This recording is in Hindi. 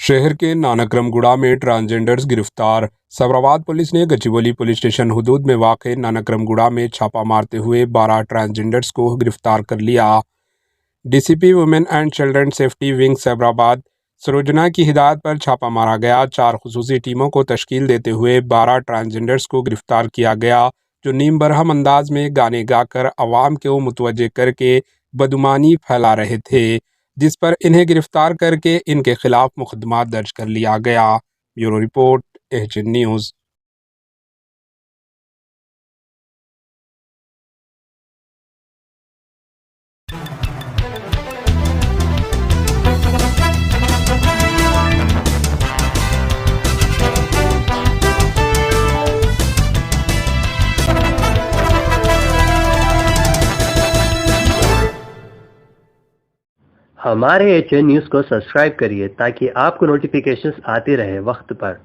शहर के नानक्रमगुड़ा में ट्रांसजेंडर्स गिरफ्तार। सफराबाद पुलिस ने गच्चीबौली पुलिस स्टेशन हुदूद में वाक़ नानक्रमगुड़ा में छापा मारते हुए 12 ट्रांसजेंडर्स को गिरफ्तार कर लिया। DCP women and children safety wing Safrabad Sarojana की हिदायत पर छापा मारा गया। 4 खुसूसी टीमों को तश्कील देते हुए 12 ट्रांसजेंडर्स को गिरफ्तार किया गया, जो नीम बरहम अंदाज में गाने गाकर अवाम को मुतवज्जे करके बदुमानी फैला रहे थे, जिस पर इन्हें गिरफ्तार करके इनके खिलाफ मुकदमा दर्ज कर लिया गया। Bureau report, HN news. हमारे एचएन न्यूज़ को सब्सक्राइब करिए ताकि आपको नोटिफिकेशंस आते रहे वक्त पर।